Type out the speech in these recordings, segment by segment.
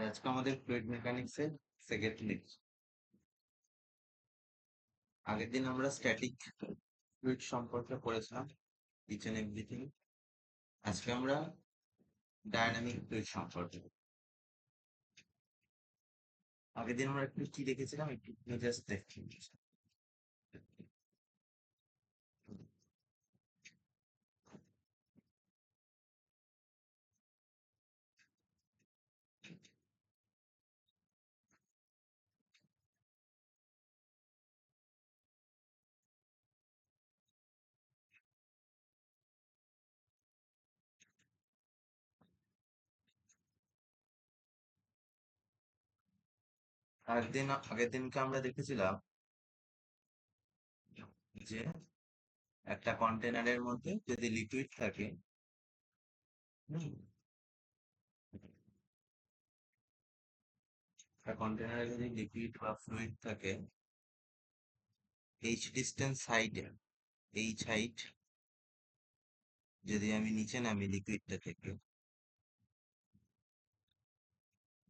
আজকে আমাদের ফ্লুইড মেকানিক্সের সেকেন্ড লেকচার। আগের দিন আমরা স্ট্যাটিক ফ্লুইড সম্পর্কে পড়েছিলাম, ইচ এন্ড এভরিথিং। আজকে আমরা ডায়নামিক ফ্লুইড সম্পর্কে। আগের দিন আমরা একটু কি দেখেছিলাম, একটু জাস্ট দেখি। আগের দিনকে আমরা দেখেছিলাম যে একটা কন্টেনারের মধ্যে যদি লিকুইড থাকে, হুম, একটা কন্টেনারে যদি লিকুইড বা ফ্লুইড থাকে, এইচ ডিস্টেন্স হাইটে, এইচ হাইট যদি আমি নিচে নামি লিকুইডটা থেকে,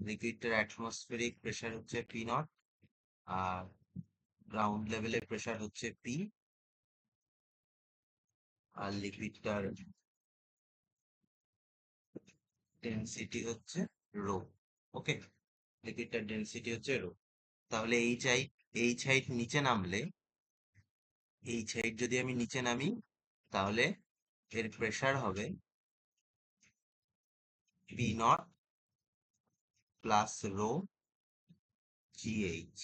লিকুইডটার অ্যাটমসফেরিক প্রেসার হচ্ছে পি নট, আর গ্রাউন্ড লেভেলের প্রেসার হচ্ছে পি, আর লিকুইডটার ডেনসিটি হচ্ছে রো। ওকে, লিকুইডটার ডেনসিটি হচ্ছে রো। তাহলে এইচ হাইট নিচে নামলে, এইচ হাইট যদি আমি নিচে নামি, তাহলে এর প্রেসার হবে P naught plus rho G H.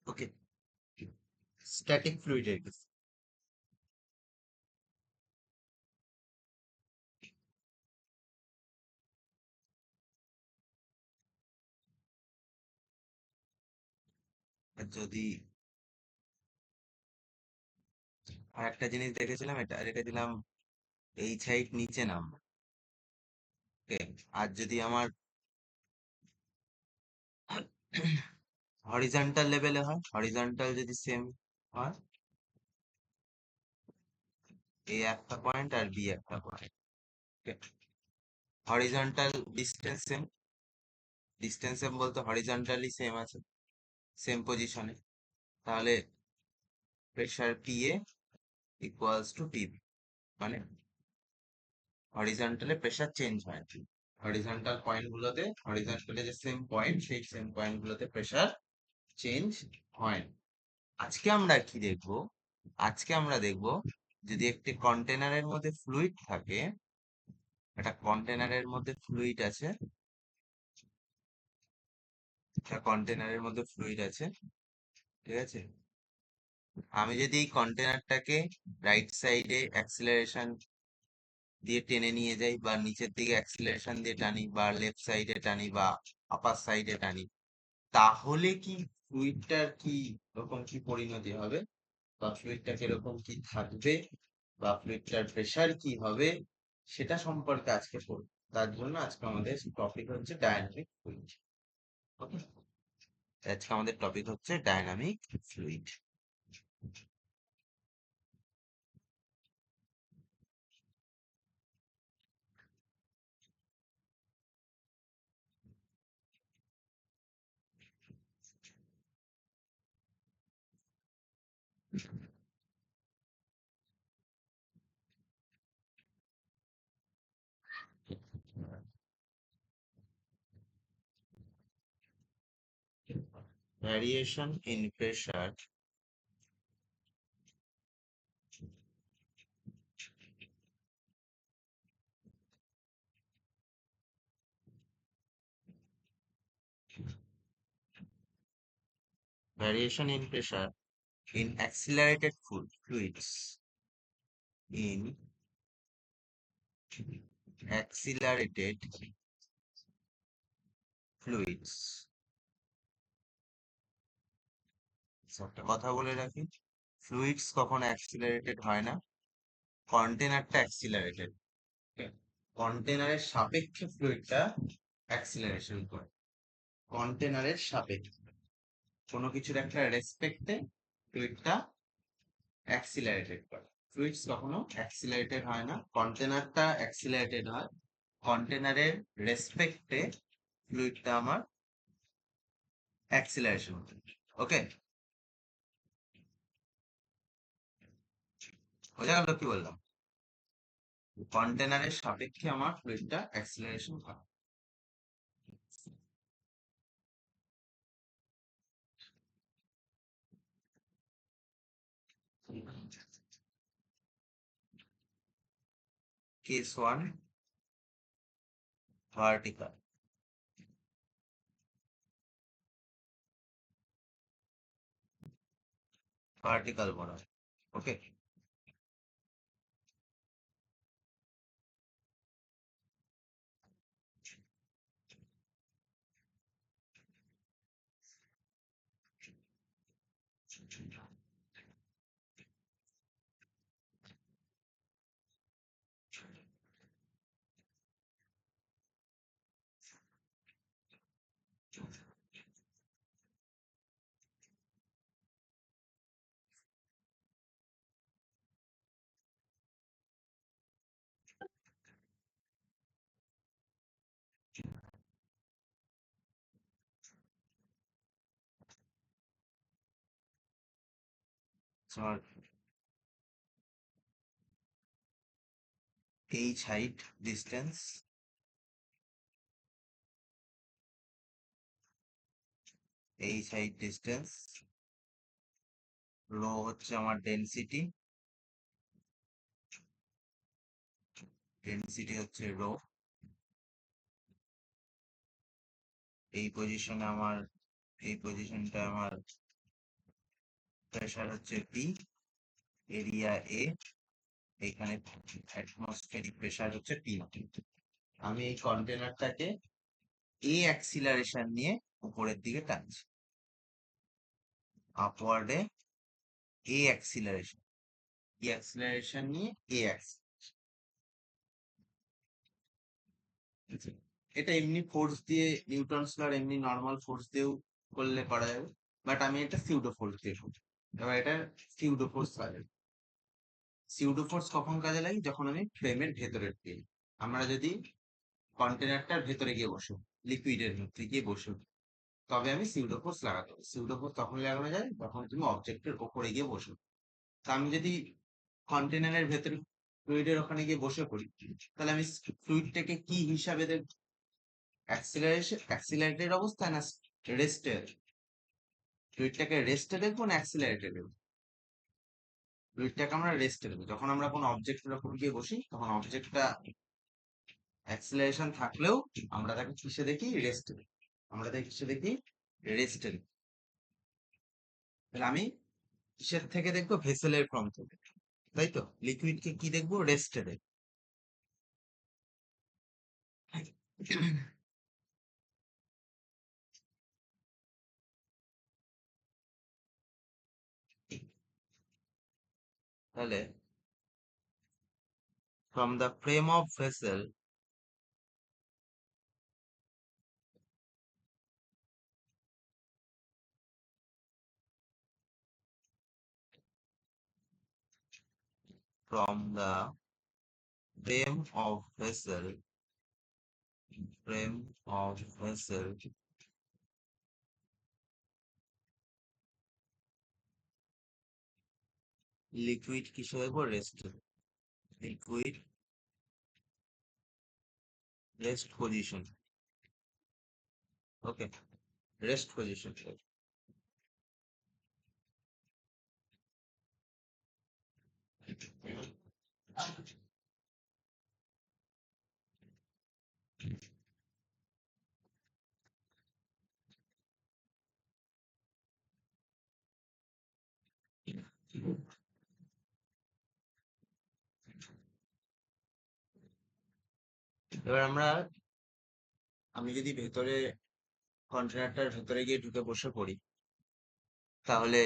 Okay, static ফ্লুইডের কেস। যদি আর একটা জিনিস দেখেছিলাম, এটা রেখেছিলাম এইচ হাইট নিচে নাম। ওকে, আর যদি আমার হরিজন্টাল লেভেলে হয়, হরিজন্টাল যদি সেম হয়, এ একটা পয়েন্ট আর বি একটা পয়েন্ট, হরিজন্টাল ডিস্টেন্স সেম বলতে হরিজন্টালি সেম আছে, সেম পজিশনে, তাহলে pressure P A equals to TV, মানে হরিজন্টালে প্রেসার চেঞ্জ হয়। হরিজন্টাল পয়েন্ট গুলোতে, হরিজন্টালে যে সেম পয়েন্ট, সেই সেম পয়েন্ট গুলোতে প্রেসার চেঞ্জ হয় না। আজকে আমরা কি দেখব? আজকে আমরা দেখব, যদি একটি কন্টেনারের মধ্যে ফ্লুইড থাকে, একটা কন্টেনারের মধ্যে ফ্লুইড আছে, একটা কন্টেনারের মধ্যে ফ্লুইড আছে, ঠিক আছে? আমি যদি এই কন্টেনারটাকে রাইট সাইডে অ্যাক্সিলারেশন দিয়ে টেনে নিয়ে যাই, বা নিচের দিকে অ্যাক্সিলারেশন দিয়ে টানি, বা লেফট সাইডে টানি, বা আপার সাইডে টানি, তাহলে কি ফ্লুইডটার কি রকম কি পরিণতি হবে, বা ফ্লুইডটা কিরকম কি থাকবে, বা ফ্লুইডটার প্রেসার কি হবে, সেটা সম্পর্কে আজকে পড়ব। তার জন্য আজকে আমাদের টপিক হচ্ছে ডায়নামিক ফ্লুইড। ওকে, আজকে আমাদের টপিক হচ্ছে dynamic fluid. Variation in pressure variation in pressure in accelerated fluids, in accelerated fluids। একটা কথা বলে রাখি, ফ্লুইডস কখনো অ্যাক্সিলারেটেড হয় না, কন্টেনারটা অ্যাক্সিলারেটেড। কন্টেনারের সাপেক্ষে ফ্লুইডটা অ্যাক্সিলারেশন করে, কন্টেনারের সাপেক্ষে কোনো কিছুর একটা রেসপেক্টে ফ্লুইডটা অ্যাক্সিলারেটেড করে। ফ্লুইডস কখনো অ্যাক্সিলারেটেড হয় না, কন্টেনারটা অ্যাক্সিলারেটেড হয়, কন্টেনারের রেসপেক্টে ফ্লুইডটা আমার অ্যাক্সিলারেশন। ওকে, বোঝা গেল কি বললাম? কন্টেনারের সাপেক্ষে আমার ফ্লুইডটা অ্যাক্সিলারেশন হয়। Case one, vertical. ভার্টিকাল বলা হয়। ওকে, তোমার H height distance, H height distance, rho হচ্ছে আমার ডেনসিটি, ডেনসিটি হচ্ছে রো। এই পজিশনে আমার, এই পজিশনটা আমার প্রেসার হচ্ছে পি, এরিয়া এ, এইখানে অ্যাটমসফেরিক প্রেসার হচ্ছে পি। আমি এই কন্টেনারটাকে এ অ্যাক্সিলারেশন নিয়ে উপরের দিকে টানছি, আপওয়ার্ডে এ অ্যাক্সিলারেশন, ই অ্যাক্সিলারেশন নিয়ে এ অ্যাক্সিলারেশন। এটা এমনি ফোর্স দিয়ে, নিউটনস লর এমনি নর্মাল ফোর্স দিয়েও করলে করা যাবে, বাট আমি এটা সিউডো ফোর্স দিয়ে করব। এবার এটা সিউডো ফোর্স কাজে, সিউডো ফোর্স কখন কাজে লাগে? যখন আমি ফ্রেমের ভেতরে দিই। আমরা যদি কন্টেনারটার ভেতরে গিয়ে বসে, লিকুইডের মধ্যে গিয়ে বসে, তবে আমি সিউডো ফোর্স লাগাতে হবে। সিউডো ফোর্স তখন লাগানো যায় যখন তুমি অবজেক্টের ওপরে গিয়ে বসো। তা আমি যদি কন্টেনারের ভেতরে ফ্লুইডের ওখানে গিয়ে বসে পড়ি, তাহলে আমি ফ্লুইডটাকে কি হিসাবে দেখব? অ্যাক্সিলারেশন, অ্যাক্সিলারেটেড অবস্থায় না রেস্টের? ফ্লুইডটাকে রেস্টে দেখবো না অ্যাক্সিলারেটে দেখবো? ফ্লুইডটাকে আমরা রেস্টে দেখবো। যখন আমরা কোনো অবজেক্টের ওপর গিয়ে বসি, তখন অবজেক্টটা অ্যাক্সিলারেশন থাকলেও আমরা তাকে কিসে দেখি? রেস্টে দেখি। আমরা তাকে কিসে দেখি? রেস্টে দেখি। তাহলে আমি কিসের থেকে দেখবো? ভেসেলের ফ্রম থেকে, তাই তো? লিকুইডকে কি দেখবো? রেস্টে দেখবো। তাহলে from the frame of vessel, from the frame of vessel, frame of vessel, liquid কিসে দেখবো? Rest, liquid rest position. Okay, rest position. এবার আমি যদি ভেতরে, কন্টেনারটার ভেতরে গিয়ে ঢুকে বসে পড়ি, তাহলে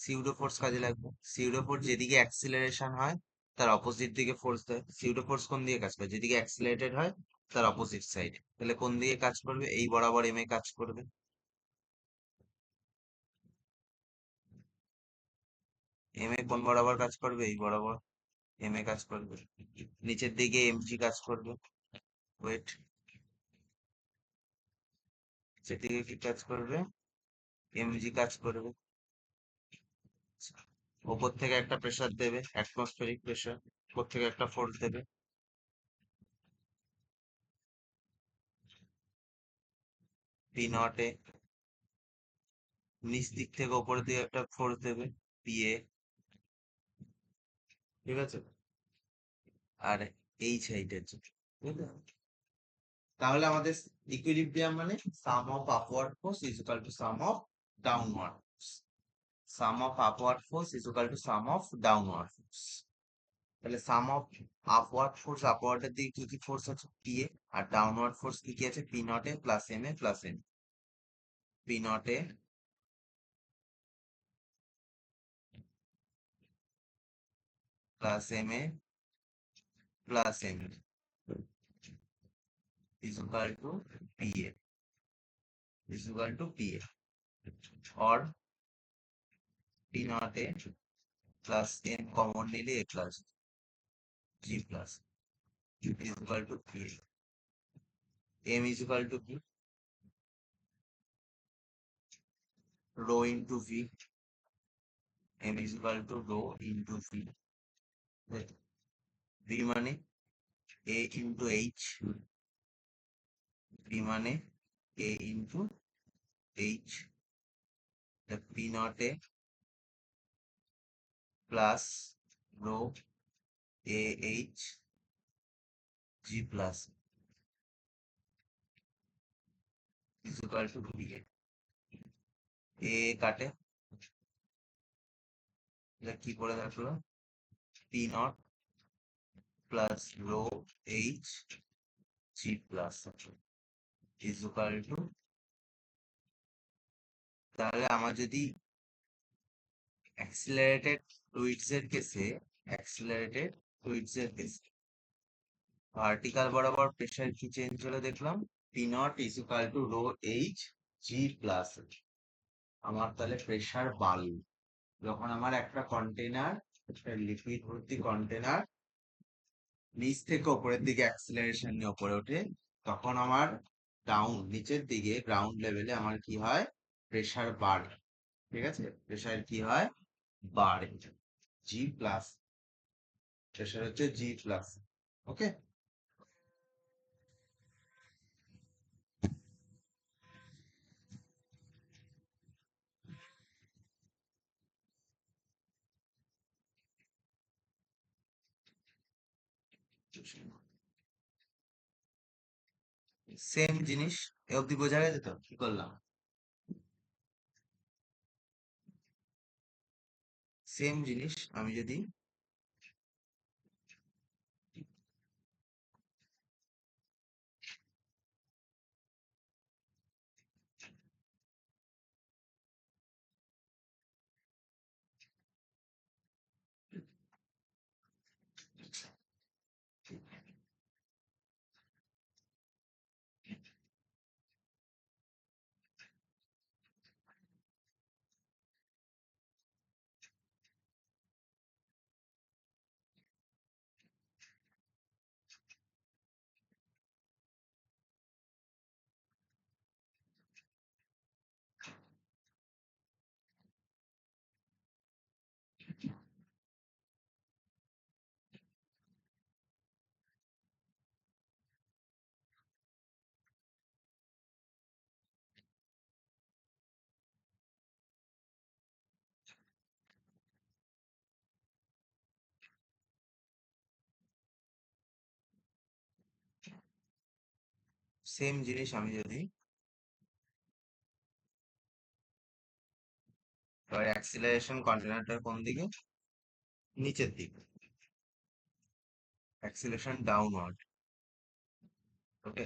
সিউডো ফোর্স কাজে লাগবে। সিউডো ফোর্স যেদিকে অ্যাক্সিলারেশন হয় তার অপোজিট দিকে ফোর্স দেয়। সিউডো ফোর্স কোন দিকে কাজ করে? যেদিকে অ্যাক্সিলারেটেড হয় তার অপোজিট সাইড। তাহলে কোন দিকে কাজ করবে? এই বরাবর এম এ কাজ করবে। এম এ কোন বরাবর কাজ করবে? এই বরাবর এম এ কাজ করবে। নিচের দিকে এম জি কাজ করবে। ওয়েট, নিচের দিকে কি কাজ করবে? এমজি কাজ করবে। ওপর থেকে একটা প্রেসার দেবে, অ্যাটমসফেরিক প্রেসার, উপর থেকে একটা ফোর্স দেবে। পি নটে নিচ দিক থেকে ওপরের দিকে একটা ফোর্স দেবে, পিএ। ঠিক আছে? আর এই সাইডের বুঝলে? তাহলে আমাদের ইকুইলিব্রিয়াম মানে sum of upward force is equal to sum of downward force. Sum of upward force is equal to sum of downward force. তাহলে সাম অফ আপওয়ার্ডের দিকে কি কি ফোর্স আছে? পিএ। আর ডাউনওয়ার্ড ফোর্স কি কি আছে? P naught A plus M A plus N. P naught A plus M A plus N is equal to PA is equal to PA or P naught A plus M common নিলে A plus G plus is equal to PA. M is equal to P rho into V. M is equal to rho into V. V মানে A into H. V মানে A into H. The P naught A plus rho AH G plus is equal to PA. A কাটে, এটা কি পড়ে থাকলো? P naught plus rho H G plus is equal to. তাহলে আমার যদি accelerated fluids এর কেসে ভার্টিক্যাল বরাবর প্রেসার কি চেঞ্জ হলো দেখলাম, P naught is equal to rho H G plus. আমার তাহলে প্রেসার বাড়ল যখন আমার একটা কন্টেনার, একটা লিকুইড ভর্তি কন্টেনার নিচ থেকে ওপরের দিকে অ্যাক্সিলারেশন নিয়ে ওপরে ওঠে, তখন আমার নিচের দিকে গ্রাউন্ড লেভেলে আমার কি হয়? প্রেসার বাড়ে। ঠিক আছে? প্রেসার কি হয়? বাড়ে। জি প্লাস, প্রেসার হচ্ছে জি প্লাস। ওকে? সেম জিনিস এ অব্দি বোঝা গেছে তো কি করলাম? সেম জিনিস আমি যদি সেম জিনিস আমি যদি অ্যাক্সিলারেশন কন্টেনারটার কোন দিকে? নিচের দিকে, অ্যাক্সিলারেশন ডাউনওয়ার্ড। ওকে?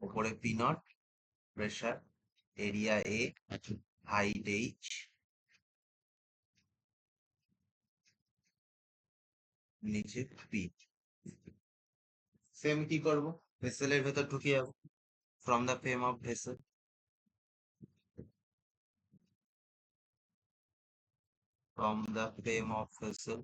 উপরে P naught pressure, area A, height H, নিচে পি। সেম কি করব? ভেসেলের ভেতর ঢুকে যাবো। From the frame of vessel, from the frame of vessel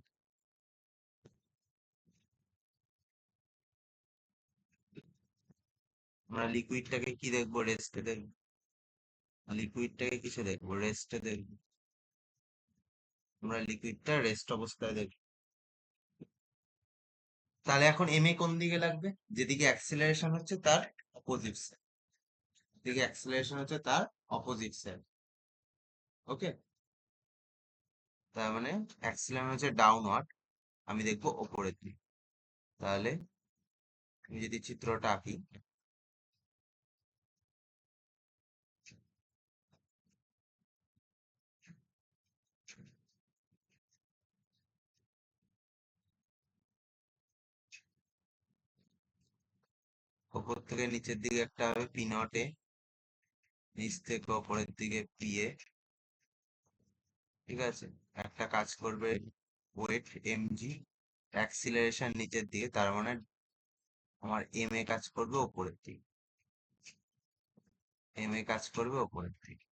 আমরা লিকুইডটাকে কি দেখবো? রেস্টে দেখবো। লিকুইডটাকে কিসে দেখবো? রেস্টে দেখবো। আমরা লিকুইডটা রেস্ট অবস্থায় দেখবো। তাহলে এখন এম এ কোন দিকে লাগবে? যেদিকে অ্যাক্সিলারেশন হচ্ছে তার অপোজিট সাইড। যেদিকে অ্যাক্সিলারেশন হচ্ছে তার অপোজিট সাইড। ওকে, তার মানে অ্যাক্সিলারেশন হচ্ছে ডাউনওয়ার্ড, আমি দেখবো ওপরের দিকে। তাহলে আমি যদি চিত্রটা আঁকি, ওপর থেকে নিচের দিকে একটা হবে পি নট এ, নিচ থেকে ওপরের দিকে পি এ। ঠিক আছে, একটা কাজ করবে ওয়েট এম জি, অ্যাক্সিলারেশন নিচের দিকে, তার মানে আমার এম এ কাজ করবে ওপরের দিকে। এম এ কাজ করবে ওপরের দিকে।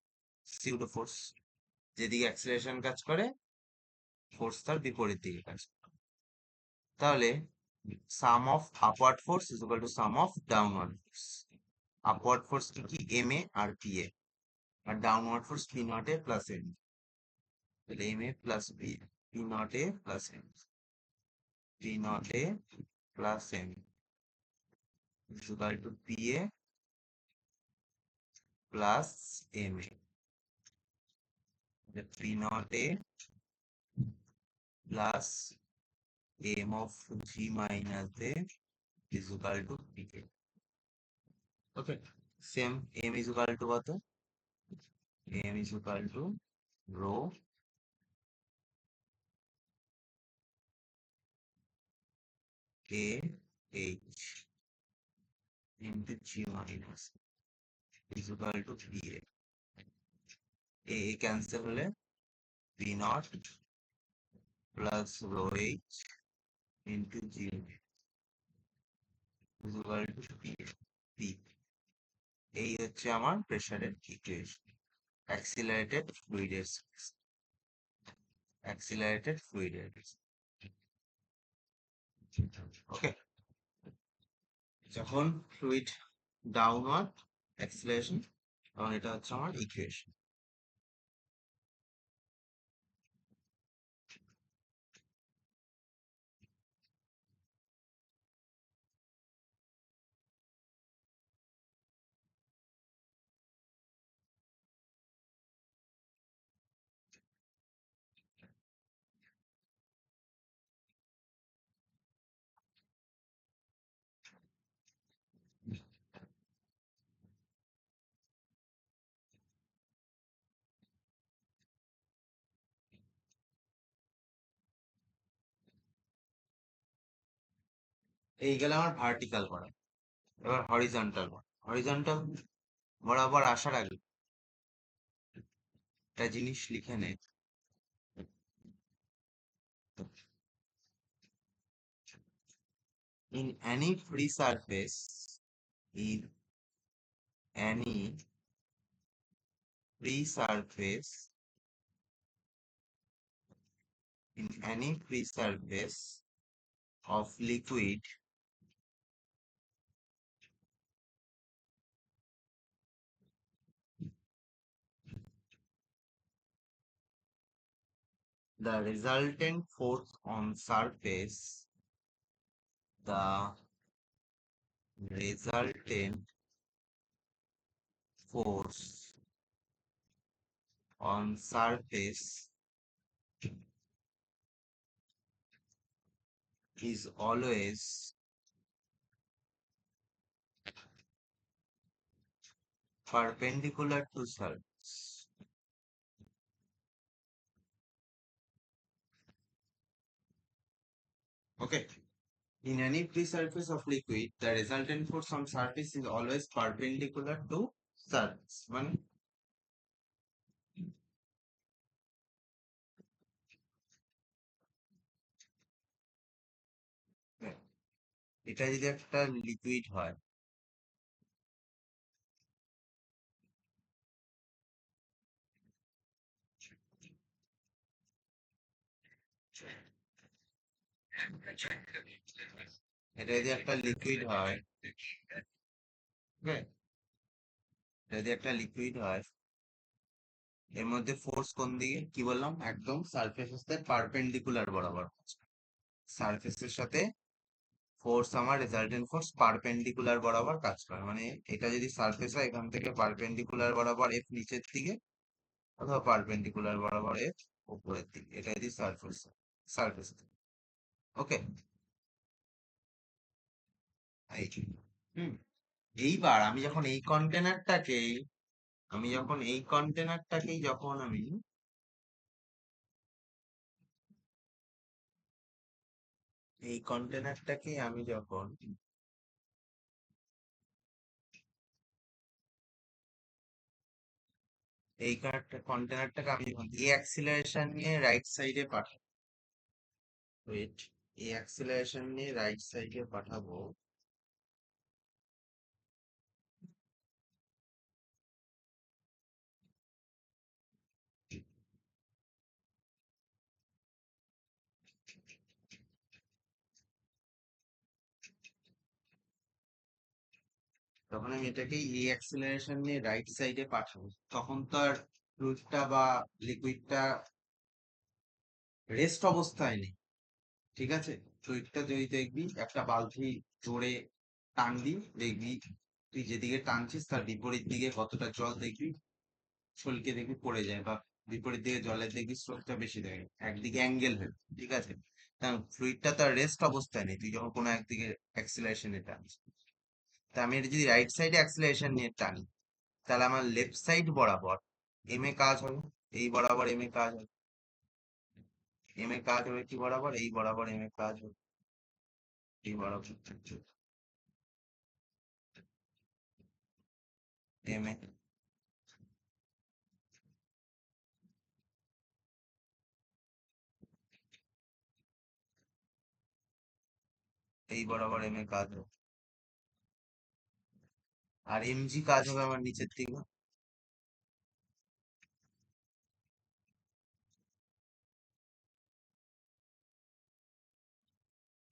সিউডো ফোর্স, যেদিকে অ্যাক্সিলারেশন কাজ করে ফোর্স তার বিপরীত দিকে কাজ করে। তাহলে sum of upward force is equal to sum of downward force. Upward force কি? এম এ আর পি এ, আর downward force P naught A plus M. তাহলে M A plus P, P naught A plus M, P naught A plus M is equal to P A plus M A. P naught A plus m of g minus a is equal to pk. Okay, same m is equal to what? M is equal to rho a h into g minus is equal to pa. A cancel হলে p naught plus rho h into g is equal to pa. p, এই হচ্ছে আমার প্রেসারের equation, accelerated ফ্লুইডের, accelerated ফ্লুইডের। ওকে, যখন fluid downward acceleration, তখন এটা হচ্ছে আমার ইকুয়েশন। এই গেলে আমার ভার্টিক্যাল করা, এবার হরিজন্টাল। হরিজন্টাল বরাবর আসার আগে একটা জিনিস লিখে নে, in any free surface, in any free surface, in any free surface of liquid, the resultant force on surface, the resultant force on surface is always perpendicular to surface. Okay. In any free surface of liquid, the resultant force on surface is always perpendicular to surface. মানে এটা যদি একটা liquid হয়, এটা যদি একটা liquid হয়, okay? এটা যদি একটা লিকুইড হয়, এর মধ্যে ফোর্স কোন দিকে, কি বললাম, একদম সারফেসের সাথে পারপেন্ডিকুলার বরাবর। সারফেসের সাথে ফোর্স, আমার রেজাল্টেন্ট ফোর্স পারপেন্ডিকুলার বরাবর কাজ করে, মানে এটা যদি সারফেস হয় এখান থেকে পারপেন্ডিকুলার বরাবর এফ নিচের দিকে, অথবা পারপেন্ডিকুলার বরাবর এফ উপরের দিকে, এটা যদি সারফেস, সারফেস। ওকে, এই হুম এইবার আমি যখন এই কন্টেনারটাকেই আমি যখন এই কন্টেনারটাকে আমি যখন এই অ্যাক্সিলারেশন নিয়ে রাইট সাইডে পাঠাবো, ওয়েট, এই অ্যাক্সিলারেশন নিয়ে রাইট সাইডে পাঠাবো, তখন আমি এটাকে এই অ্যাক্সিলারেশন নিয়ে রাইট সাইডে পাঠাবো, তখন তো আর ফ্লুইডটা বা লিকুইডটা রেস্ট অবস্থায় নেই। ঠিক আছে, ফ্লুইডটা যদি দেখবি একটা বালতি জোরে টানবি, দেখবি তুই যেদিকে টানছিস তার বিপরীত দিকে কতটা জল দেখবি ছলকে দেখবি পড়ে যায়, বা বিপরীত দিকে জলের দেখবি স্রোতটা বেশি থাকে, একদিকে অ্যাঙ্গেল হয়ে। ঠিক আছে, কারণ ফ্লুইডটা তার রেস্ট অবস্থায় নেই, তুই যখন কোনো একদিকে অ্যাক্সিলারেশনে টানছিস। তা আমি এটা যদি রাইট সাইডে অ্যাক্সিলারেশন নিয়ে টানি, তাহলে আমার লেফট সাইড বরাবর এম এ কাজ হবে, এই বরাবর এম এ কাজ হবে, এম এ কাজ হবে কি বরাবর, এই বরাবর এম এ কাজ হবে, এই বরাবর এম এ, এই বরাবর এম এ কাজ হবে, আর এম জি কাজ হবে আমার নিচের দিকে,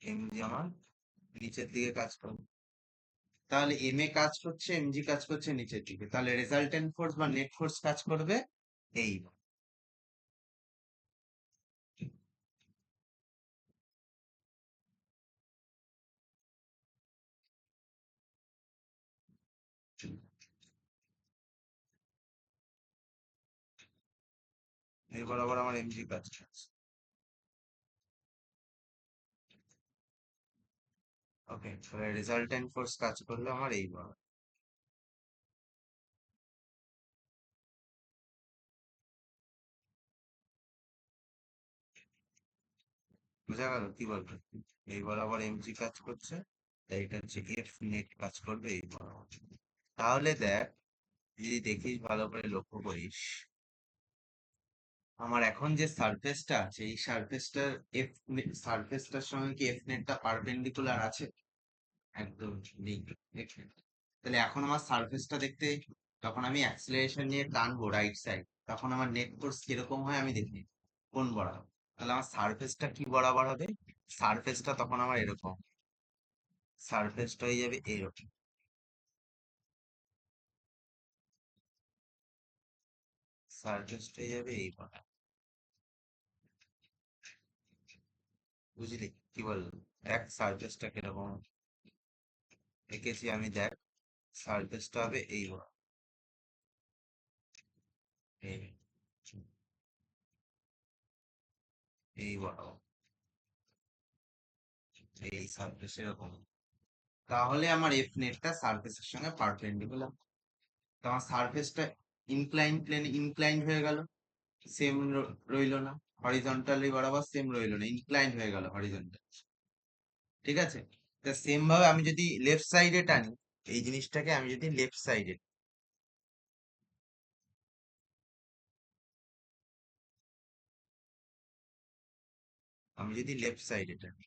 এম জি আমার নিচের দিকে কাজ করবে। তাহলে এম এ কাজ করছে, এম জি কাজ করছে নিচের দিকে, তাহলে রেজাল্টেন্ট ফোর্স বা নেট ফোর্স কাজ করবে এই, এই বরাবর আমার এম জি কাজ করছে। ওকে, তাহলে রেজাল্টেন্ট ফোর্স কাজ করলো আমার এই বরাবর। বোঝা গেল কি বলবো, এই বরাবর এম জি কাজ করছে, তাই এটা হচ্ছে এফ নেট কাজ করবে এই বরাবর। তাহলে দেখ, যদি দেখিস ভালো করে লক্ষ্য করিস, আমার এখন যে সারফেসটা আছে এই সারফেসটার এফ, সারফেসটার সঙ্গে কি এফ নেটটা পারপেন্ডিকুলার আছে? একদম নেই। দেখছেন? তাহলে এখন আমার সারফেসটা দেখতে, যখন আমি অ্যাক্সিলারেশন নিয়ে টানবো রাইট সাইড, তখন আমার নেট ফোর্স কিরকম হয় আমি দেখি কোন বরাবর। তাহলে আমার সারফেসটা কি বরাবর হবে, সারফেসটা তখন আমার এরকম, সারফেসটা হয়ে যাবে এরকম, সারফেসটা হয়ে যাবে এই বরাবর। বুঝলি কি বললাম? দেখ সারফেসটা কিরকম এঁকেছি আমি, দেখ সারফেসটা হবে এই বরাবর, এই এই বরাবর, এই সারফেস এরকম। তাহলে আমার এফ নেটটা সারফেসের সঙ্গে পারপেন্ডিকুলার, তো আমার সারফেসটা ইনক্লাইন প্লেনে ইনক্লাইন হয়ে গেল, সেম রইলো না, হরিজন্টালি বরাবর সেম রইলো না, ইনক্লাইন হয়ে গেল হরিজন্টাল। ঠিক আছে, তা সেম ভাবে আমি যদি লেফট সাইডে টানি, এই জিনিসটাকে আমি যদি লেফট সাইডে, আমি যদি লেফট সাইডে টানি,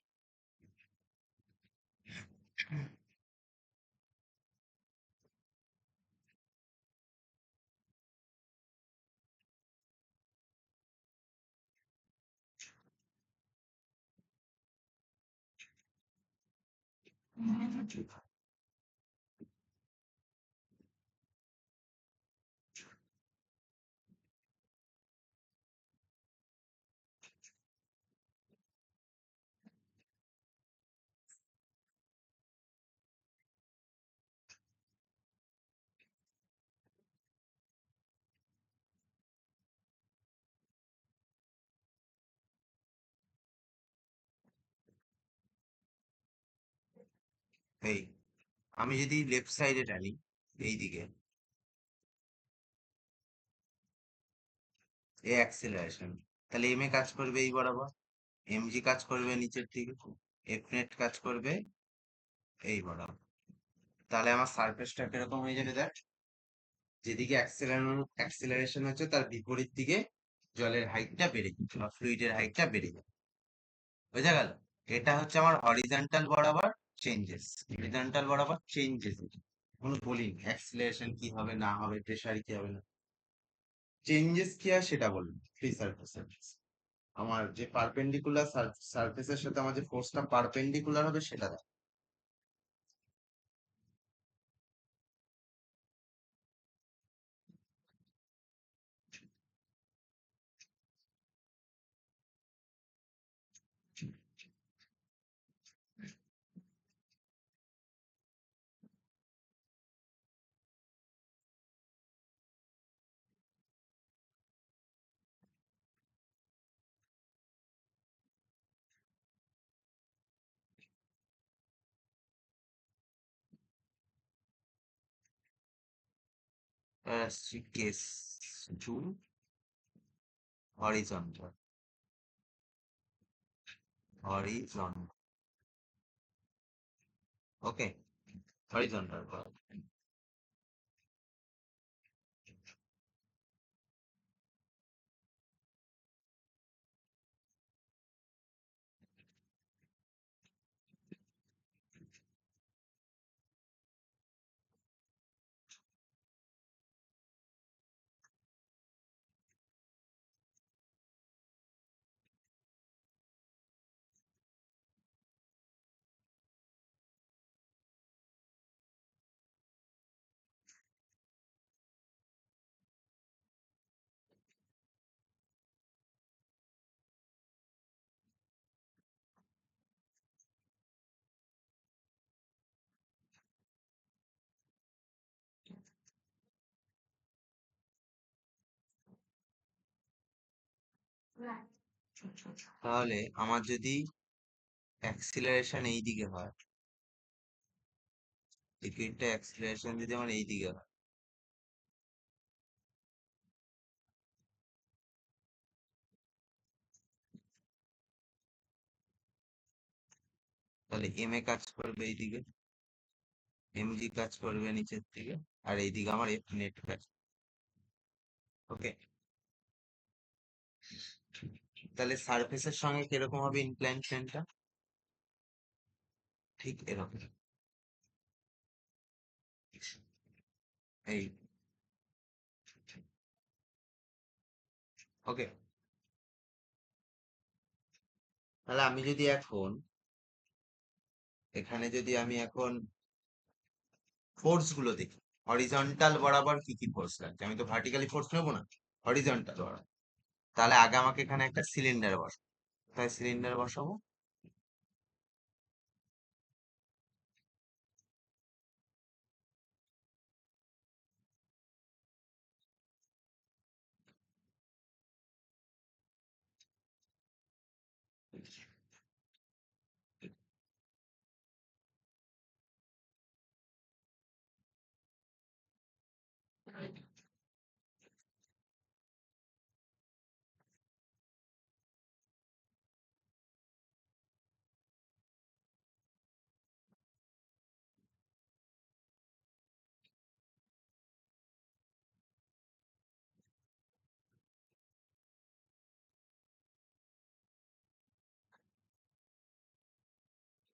এই আমি যদি লেফট সাইডে টানি এইদিকে, এই অ্যাক্সিলারেশন, তাহলে এম এ কাজ করবে এই বরাবর, এমজি কাজ করবে নিচের দিকে, এফ নেট কাজ করবে এই বরাবর। তাহলে আমার সারফেসটা কিরকম হয়ে যাবে দেখ, যেদিকে অ্যাক্সিলারেশন হচ্ছে তার বিপরীত দিকে জলের হাইটটা বেড়ে যাচ্ছে বা ফ্লুইডের হাইটটা বেড়ে যাবে। বোঝা গেল? এটা হচ্ছে আমার হরিজন্টাল বরাবর চেঞ্জেস, হরিজন্টাল বরাবর চেঞ্জেস। কোনো বলিনি অ্যাক্সিলারেশন কি হবে না হবে, প্রেসার কি হবে না, চেঞ্জেস কি হয় সেটা বলুন। ফ্রি সারফেস আমার যে পারপেন্ডিকুলার সারফেসের সাথে আমার যে ফোর্সটা পারপেন্ডিকুলার হবে সেটা দেখ। আসছি কেস টু, হরিজন্টাল, হরিজন্টাল, ওকে, হরিজন্টাল। তাহলে আমার যদি অ্যাক্সিলারেশন এই দিকে হয়, লিকুইডটা অ্যাক্সিলারেশন যদি আমার এই দিকে হয়, তাহলে এম এ কাজ করবে এই দিকে, এমজি কাজ করবে নিচের দিকে, আর এইদিকে আমার এফ নেট কাজ। ওকে, তাহলে সারফেসের সঙ্গে কিরকম হবে ইনক্লাইন প্লেনটা, ঠিক এরকম। এই, ওকে, তাহলে আমি যদি এখন এখানে যদি আমি এখন ফোর্স গুলো দেখি, হরিজন্টাল বরাবর কি কি ফোর্স লাগছে, আমি তো ভার্টিক্যালি ফোর্স নেবো না, হরিজন্টাল বরাবর। তাহলে আগে আমাকে এখানে একটা সিলিন্ডার বসাবো, তাই সিলিন্ডার বসাবো।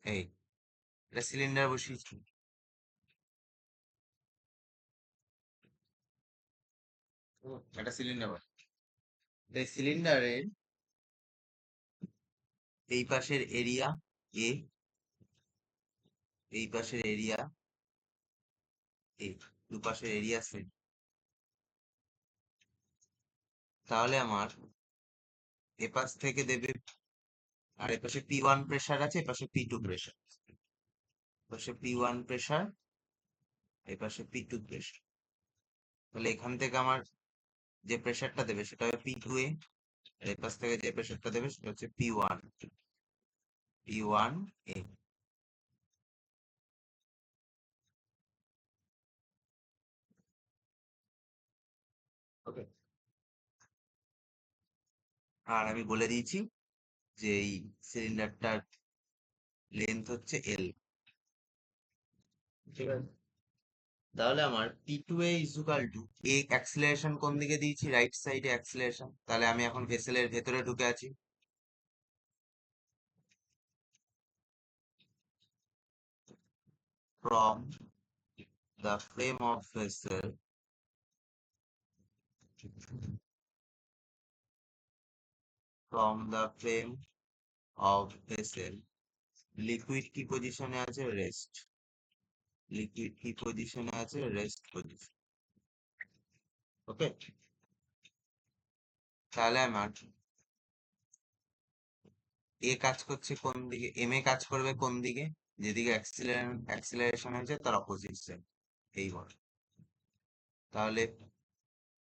এই, এটা সিলিন্ডার বসিয়েছি, একটা সিলিন্ডার বসে, এই সিলিন্ডারের এই পাশের এরিয়া এ, এই পাশের এরিয়া এ, দুপাশের এরিয়া সে, তাহলে আমার এপাশ থেকে দেবে, আর এপাশে P1 প্রেসার আছে, এপাশে P2 প্রেসার, এপাশে P1 প্রেসার, এপাশে P2 প্রেসার। তাহলে এখান থেকে আমার যে প্রেসারটা দেবে সেটা হবে P2A, আর এপাশ থেকে যে প্রেসারটা দেবে সেটা হচ্ছে P1, P1A। আর আমি বলে দিয়েছি যে এই সিলিন্ডারটার লেন্থ হচ্ছে এল। ঠিক আছে, তাহলে আমার P two A equal to A, acceleration কোন দিকে দিয়েছি, রাইট সাইডে অ্যাক্সিলারেশন, তাহলে আমি এখন ভেসেলের ভেতরে ঢুকে আছি। From the frame of vessel, from the frame of vessel, liquid কি পজিশনে আছে, রেস্ট। লিকুইড কি পজিশনে আছে, রেস্ট পজিশন। ওকে, তাহলে আমার এ কাজ করছে কোন দিকে, এম এ কাজ করবে কোন দিকে, যেদিকে অ্যাক্সিলারেশন হয়েছে তার অপোজিট সাইড, এই বল। তাহলে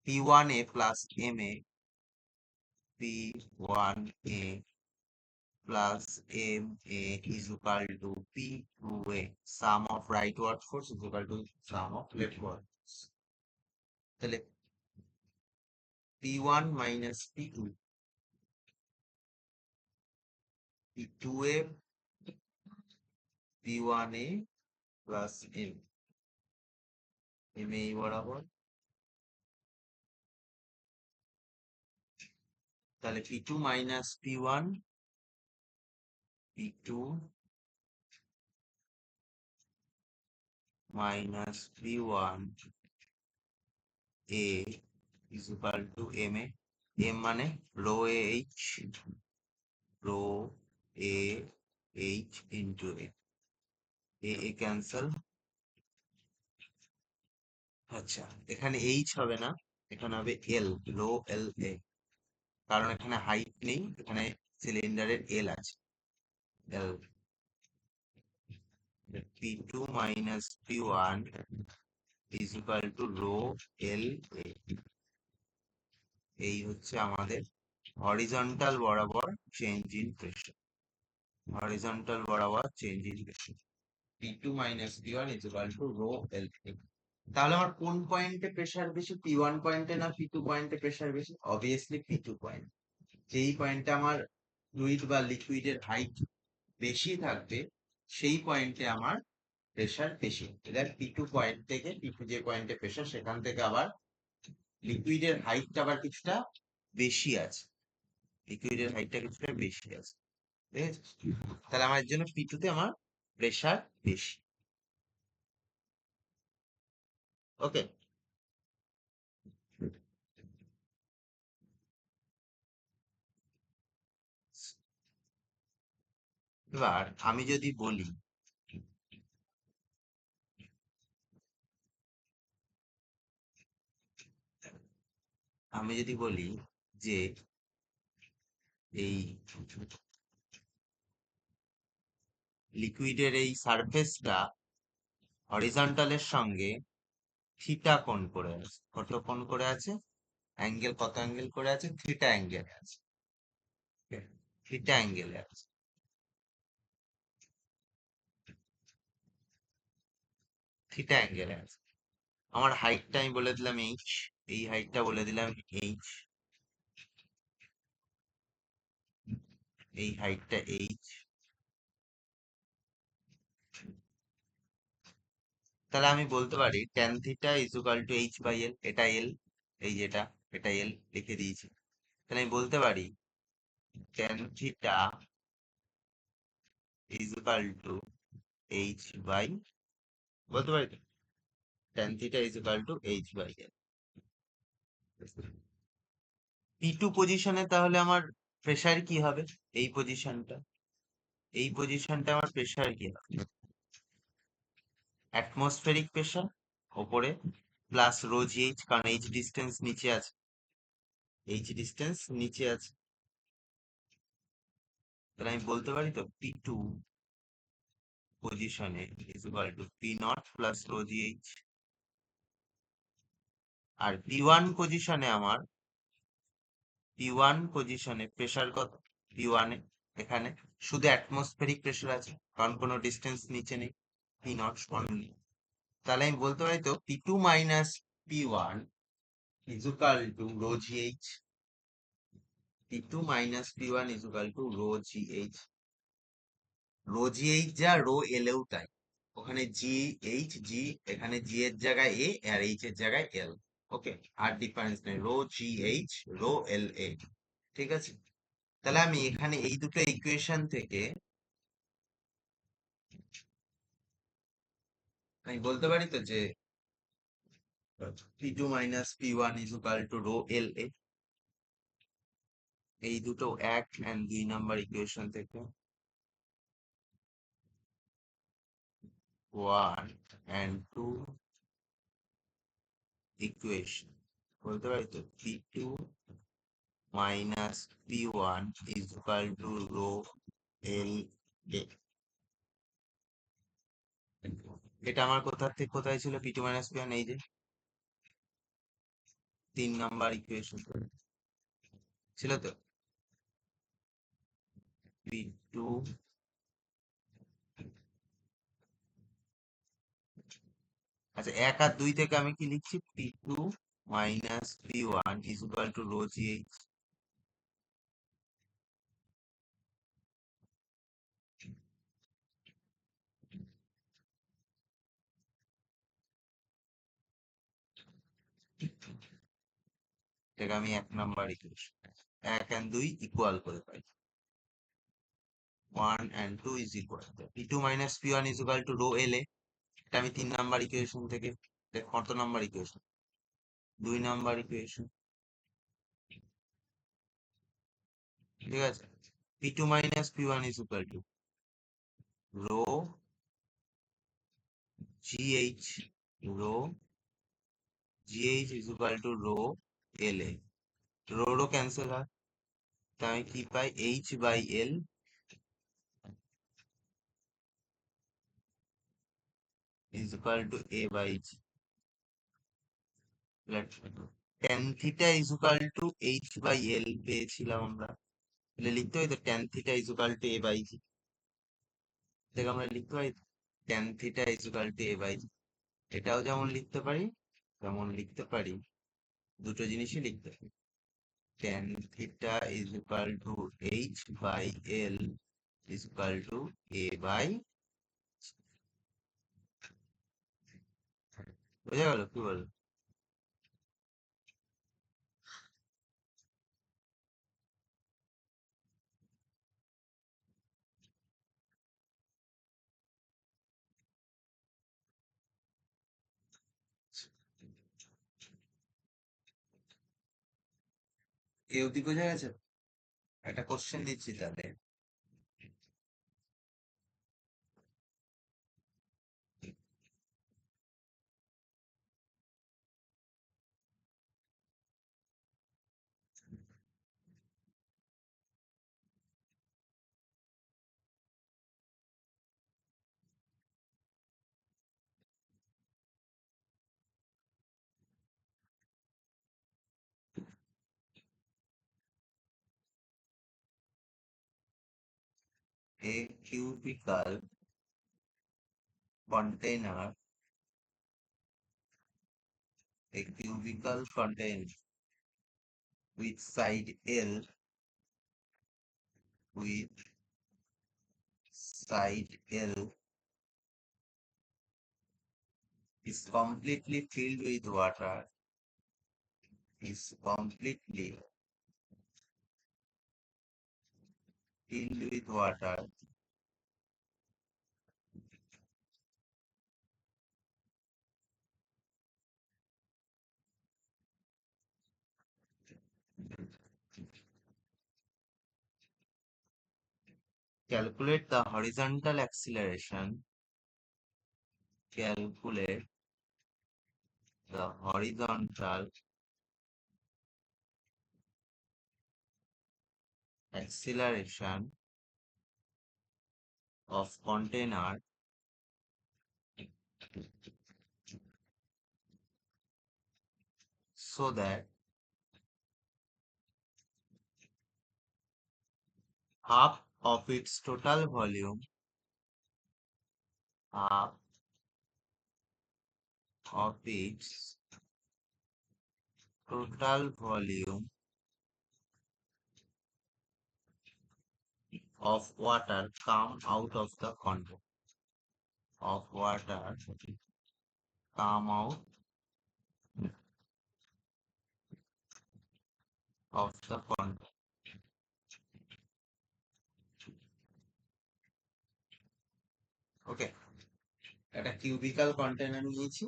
P one A plus M A, P one A plus M A is equal to P two A, sum of right work force is equal to sum of left work. তাহলে P one minus P two, P two A P one A plus M, M A বরাবর, তাহলে P two minus P one, P two minus P one A is equal to M A, M মানে rho A H, rho A H into A cancel. আচ্ছা, এখানে H হবে না, এখানে হবে এল, rho L এ, কারণ এখানে হাইট নেই, এখানে সিলিন্ডারের এল আছে, L. P two minus P one is equal to rho L A, এই হচ্ছে আমাদের হরিজন্টাল বরাবর চেঞ্জ ইন প্রেশার, হরিজন্টাল বরাবর change in pressure, P two minus P one is equal to rho L A. তাহলে আমার কোন পয়েন্টে pressure বেশি, পি ওয়ান পয়েন্টে না পি টু পয়েন্টে প্রেসার বেশি? Obviously P two point. যেই পয়েন্টে আমার ফ্লুইড বা লিকুইডের হাইট বেশি থাকবে সেই পয়েন্টে আমার প্রেসার বেশি। এবার পি টু পয়েন্ট থেকে, পি টু যে পয়েন্টে প্রেসার সেখান থেকে আবার লিকুইডের হাইটটা আবার কিছুটা বেশি আছে, লিকুইডের হাইটটা কিছুটা বেশি আছে, ঠিক আছে? তাহলে আমার জন্য পি টু তে আমার প্রেসার বেশি। ওকে, এবার আমি যদি বলি, আমি যদি বলি যে এই লিকুইডের এই সারফেসটা হরিজন্টালের সঙ্গে থিটা কোণ করে আছে, কত কোণ করে আছে, অ্যাঙ্গেল, কত অ্যাঙ্গেল করে আছে, থিটা অ্যাঙ্গেলে আছে, থিটা অ্যাঙ্গেলে আছে, থিটা অ্যাঙ্গেলে আছে। আমার হাইটটা আমি বলে দিলাম এইচ, এই হাইটটা বলে দিলাম এইচ, এই হাইটটা এইচ। তাহলে আমি বলতে পারি tan theta is equal to H by L, এটা এল, এই যেটা, এটা এল লিখে দিয়েছি। তাহলে আমি বলতে পারি tan theta is equal to H by, বলতে পারি তো, tan theta is equal to H by L. P two পজিশনে তাহলে আমার প্রেসার কি হবে, এই পজিশনটা, এই পজিশনটা আমার প্রেসার কি হবে, অ্যাটমসফেরিক প্রেসার ওপরে প্লাস রো জি এইচ, কারণ এইচ ডিস্টেন্স নিচে আছে, এইচ ডিস্টেন্স নিচে আছে। তাহলে আমি বলতে পারি তো পি টু পজিশনে is equal to P naught plus rho G H. আর পি ওয়ান পজিশনে আমার, পি ওয়ান পজিশনে প্রেসার কত, পি ওয়ানে এখানে শুধু অ্যাটমসফেরিক প্রেসার আছে, কারণ কোনো ডিস্টেন্স নিচে নেই, পি নট অনলি। তাহলে আমি বলতে পারি তো P two minus P one is equal to rho G H, P2 minus P1 is equal to rho GH. Rho G H যা রো এল এও তাই, ওখানে জি এইচ জি, এখানে জি এর জায়গায় এ আর এইচ এর জায়গায় এল। ওকে, আর ডিফারেন্স নেই, rho G H rho L A. ঠিক আছে, তাহলে আমি এখানে এই দুটো ইকুয়েশন থেকে আমি বলতে পারি তো যে P two minus P one is equal to rho L A, এই দুটো 1 and 2 নাম্বার ইকুয়েশন থেকে 1 and 2 ইকুয়েশন বলতে পারি তো P two minus P one is equal to rho L A. এটা আমার কোথা থেকে কোথায় ছিল, P two minus P one, এই যে 3 নাম্বার ইকুয়েশন ছিল তো, পি টু, আচ্ছা 1 আর 2 থেকে আমি কি লিখছি, P two minus P one is equal to rho G H. এটাকে আমি 1 নাম্বার ইকুয়েশন, 1 and 2 ইকুয়াল করে পাই, 1 and 2 is equal P two minus P one is equal to rho L A. এটা আমি 3 নাম্বার ইকুয়েশন থেকে, কত number equation, 2 number equation. ঠিক আছে, P two minus P one is equal to rho G H, rho G H is equal to rho L A. Rho rho cancel হয়, তাই আমি কি পাই, H by L is equal to A by G. Tan theta is equal to H by L পেয়েছিলাম আমরা, তাহলে লিখতে হয় তো tan theta is equal to A by G, থেকে আমরা লিখতে পারি tan theta is equal to A by জি। এটাও যেমন লিখতে পারি, যেমন লিখতে পারি, দুটো জিনিসই লিখতে পারি, tan theta is equal to H by L is equal to A by, বোঝা গেল কি বল। এ অবধি বোঝা গেছে, একটা কোশ্চেন দিচ্ছি তাহলে। A cubical container, a cubical container with side L, with side L is completely filled with water, is completely filled with water. Calculate the horizontal acceleration. Calculate the horizontal acceleration of container so that half of its total volume, half of its total volume of water come out of the container. Of water come out of the container. ওকে, একটা cubicle container নিয়েছি,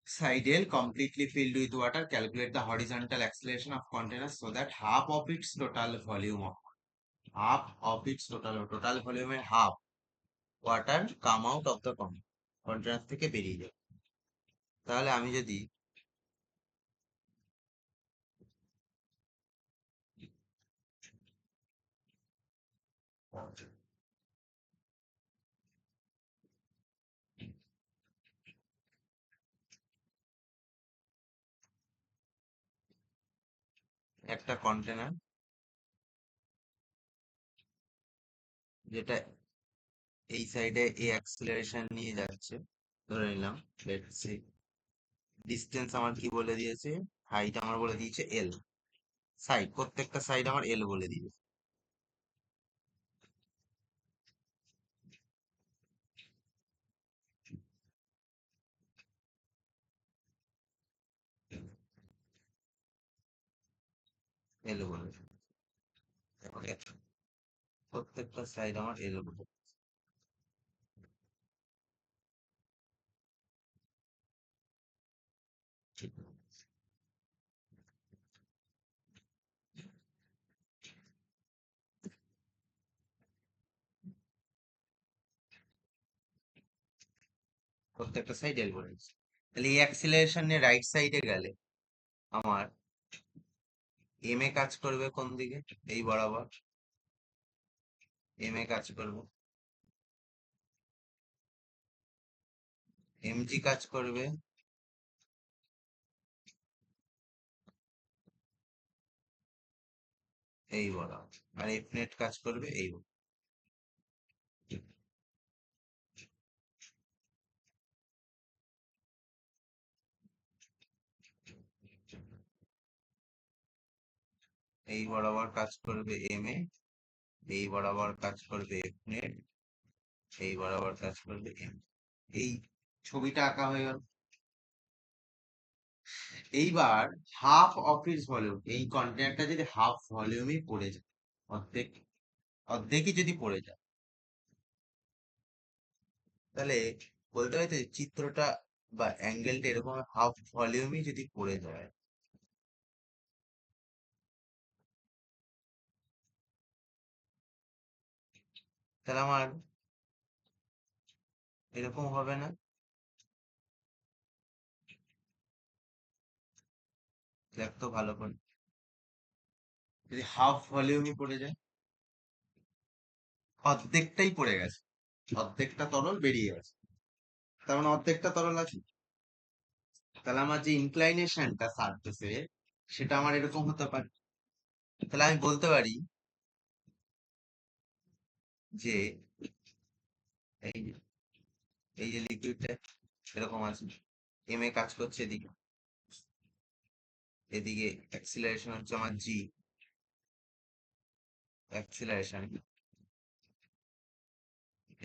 side L completely filled with water. Calculate the horizontal acceleration of container so that half of its total volume of total volume এর half water come out of the container থেকে বেরিয়ে যাবে। তাহলে আমি যদি একটা container যেটা এই সাইডে এই অ্যাক্সিলারেশন নিয়ে যাচ্ছে, ধরে নিলাম লেটস সি ডিসটেন্স আমার কি বলে দিয়েছে, হাইট আমার বলে দিয়েছে এল, সাইড প্রত্যেকটা সাইড আমার এল বলে দিয়েছে। এল বলে প্রত্যেকটা সাইড আমার এল বলে, প্রত্যেকটা সাইড এল বলে দিয়েছে। তাহলে এই অ্যাক্সিলারেশন নিয়ে রাইট সাইডে গেলে আমার এম এ কাজ করবে কোন দিকে, এই বরাবর এম এ কাজ করবে, এম জি কাজ করবে এই বরাবর, আর এফ নেট কাজ করবে এই বরাবর। এই বরাবর কাজ করবে এম এ, এই বরাবর কাজ করবে এফ নেট, এই বরাবর কাজ করবে এম। এই ছবিটা আঁকা হয়ে গেল। এইবার হাফ অফ ইটস ভলিউম, এই কন্টেনারটা যদি হাফ ভলিউমই পড়ে যায়, অর্ধেক অর্ধেকই যদি পড়ে যায়, তাহলে বলতে হয় তো চিত্রটা বা অ্যাঙ্গেলটা এরকম হাফ ভলিউমই যদি পড়ে যায়, তাহলে আমার এরকম হবে না? দেখ তো ভালো করে, যদি হাফ ভলিউমই পড়ে যায়, অর্ধেকটাই পড়ে গেছে, অর্ধেকটা তরল বেরিয়ে গেছে, তার মানে অর্ধেকটা তরল আছে। তাহলে আমার যে ইনক্লাইনেশনটা সারফেসে, সেটা আমার এরকম হতে পারে। তাহলে আমি বলতে পারি যে এই যে এই যে লিকুইডটা এরকম আছে, এম এ কাজ করছে এদিকে, এদিকে অ্যাক্সিলারেশন হচ্ছে আমার জি, অ্যাক্সিলারেশন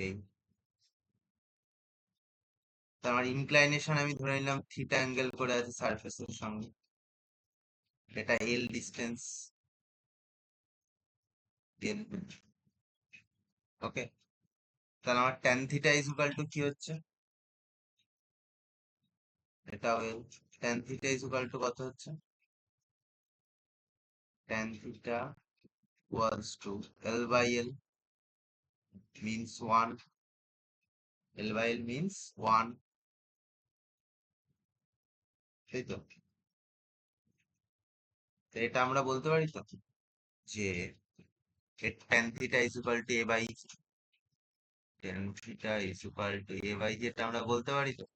এই, তার আমার ইনক্লাইনেশন আমি ধরে নিলাম থিটা অ্যাঙ্গেল করে আছে সারফেসের সঙ্গে, এটা এল ডিস্টেন্স এল। ওকে, তাহলে আমার tan theta is equal to কি হচ্ছে, এটা L, tan theta is equal to কত হচ্ছে, tan theta equals to L by L means 1, L by L means 1, তাই তো? তো এটা আমরা বলতে পারি তো যে tan theta is equal to a by g, tan theta is equal to a by g, এটা আমরা বলতে পারি তো?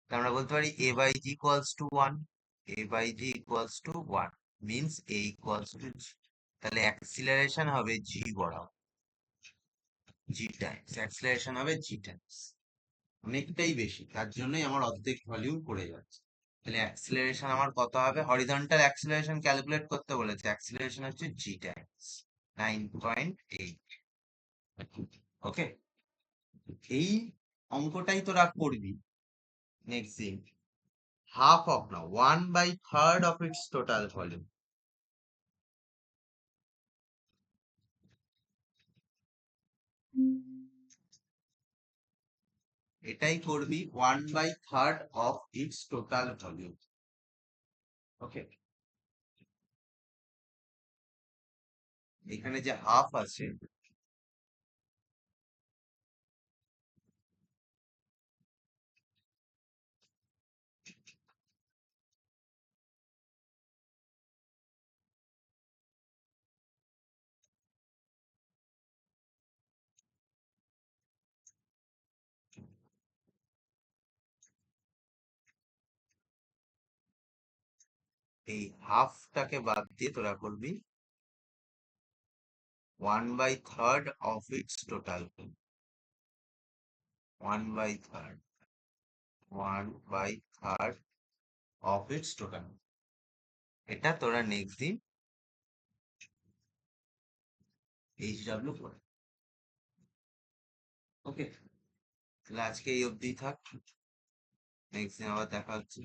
তা আমরা বলতে পারি a by g equals to 1, a by g equals to 1 means a equals to g, তাহলে অ্যাক্সিলারেশন হবে g বরাবর, g টাইমস অ্যাক্সিলারেশন হবে g টাইমস, অনেকটাই বেশি, তার জন্যই আমার অর্ধেক ভলিউম পড়ে যাচ্ছে। তাহলে অ্যাক্সিলারেশন আমার কত হবে? হরিজন্টাল অ্যাক্সিলারেশন ক্যালকুলেট করতে বলেছে, অ্যাক্সিলারেশন হচ্ছে জি টাইমস 9.8। ওকে, এই অঙ্কটাই তোরা করবি নেক্সট দিন। হাফ অফ না, 1/3 অফ ইটস টোটাল ভলিউম। এটাই করবি 1/3 অফ ইটস টোটাল ভলিউম। ওকে, এখানে যে হাফ আছে, এই হাফটাকে বাদ দিয়ে তোরা করবি 1/3 of its total. 1/3, 1/3 of its total. এটা তোরা নেক্সট দিন HW করে। ওকে, তাহলে আজকে এই অবধি থাক, নেক্সট দিন আবার দেখা হচ্ছে।